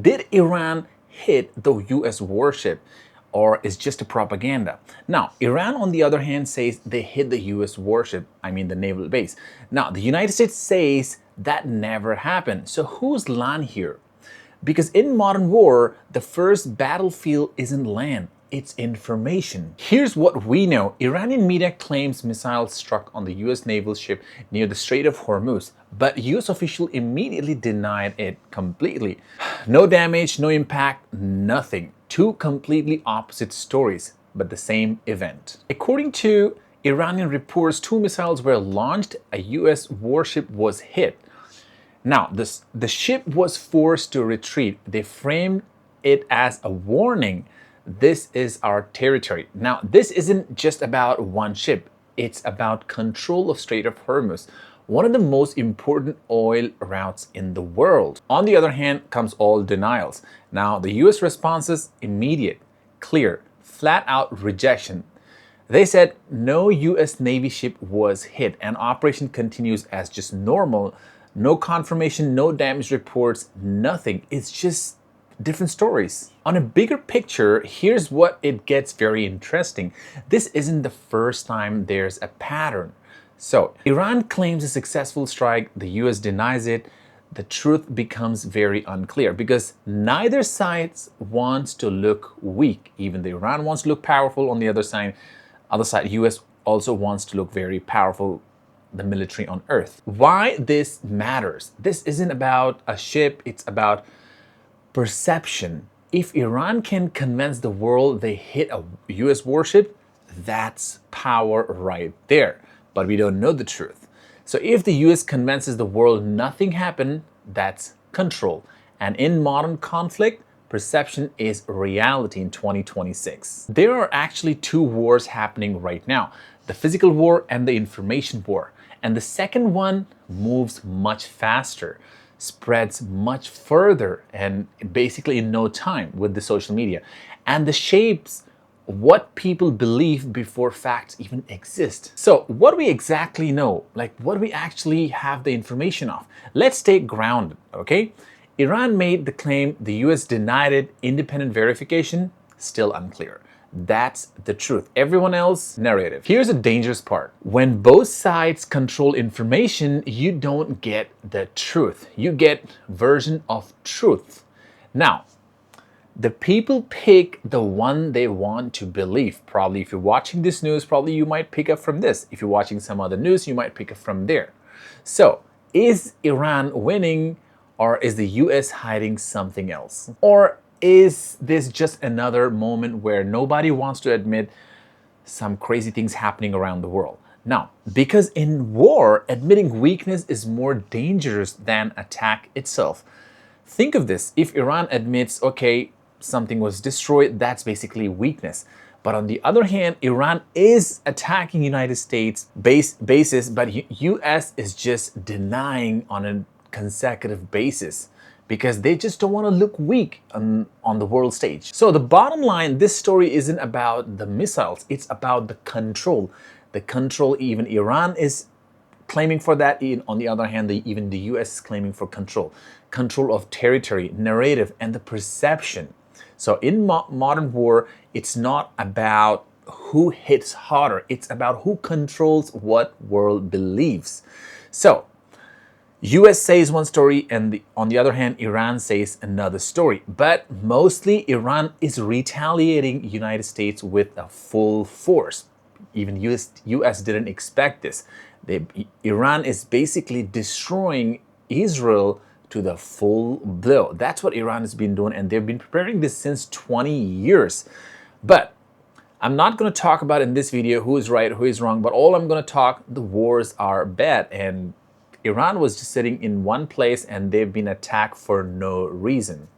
Did Iran hit the US warship, or is just a propaganda? Now, Iran, on the other hand, says they hit the US warship, I mean the naval base. Now, the United States says that never happened. So who's land here? Because in modern war, the first battlefield isn't land, it's information. Here's what we know. Iranian media claims missiles struck on the US naval ship near the Strait of Hormuz, but US officials immediately denied it completely. No damage, no impact, nothing. Two completely opposite stories, but the same event. According to Iranian reports, two missiles were launched, a US warship was hit. Now, the ship was forced to retreat. They framed it as a warning. This is our territory. Now, this isn't just about one ship. It's about control of Strait of Hormuz, one of the most important oil routes in the world. On the other hand, comes all denials. Now, the US response is immediate, clear, flat out rejection. They said no US Navy ship was hit and operation continues as just normal. No confirmation, no damage reports, nothing. It's just different stories. On a bigger picture, here's what it gets very interesting. This isn't the first time there's a pattern. So, Iran claims a successful strike, the US denies it. The truth becomes very unclear because neither side wants to look weak. Even the Iran wants to look powerful. On the other side, US also wants to look very powerful, the military on earth. Why this matters? This isn't about a ship, it's about perception. If Iran can convince the world they hit a US warship, that's power right there. But we don't know the truth. So if the US convinces the world nothing happened, that's control. And in modern conflict, perception is reality in 2026. There are actually two wars happening right now, the physical war and the information war. And the second one moves much faster, spreads much further, and basically in no time with the social media. And the shapes what people believe before facts even exist. So what do we exactly know? Like what do we actually have the information of? Let's stay grounded, okay? Iran made the claim, the US denied it, independent verification, still unclear. That's the truth. Everyone else, narrative. Here's a dangerous part. When both sides control information, you don't get the truth. You get version of truth. Now, the people pick the one they want to believe. Probably if you're watching this news, probably you might pick up from this. If you're watching some other news, you might pick up from there. So, is Iran winning or is the US hiding something else? Or is this just another moment where nobody wants to admit some crazy things happening around the world? Now, because in war, admitting weakness is more dangerous than attack itself. Think of this. If Iran admits, okay, something was destroyed, that's basically weakness. But on the other hand, Iran is attacking United States bases, but US is just denying on a consecutive basis, because they just don't want to look weak on the world stage. So the bottom line, this story isn't about the missiles, it's about the control. The control, even Iran is claiming for that. On the other hand, even the US is claiming for control. Control of territory, narrative, and the perception. So in modern war, it's not about who hits harder, it's about who controls what world believes. So US says one story and on the other hand, Iran says another story. But mostly Iran is retaliating United States with a full force. Even US didn't expect this. Iran is basically destroying Israel to the full blow. That's what Iran has been doing, and they've been preparing this since 20 years. But I'm not going to talk about in this video who is right, who is wrong, but all I'm going to talk, the wars are bad, and Iran was just sitting in one place and they've been attacked for no reason.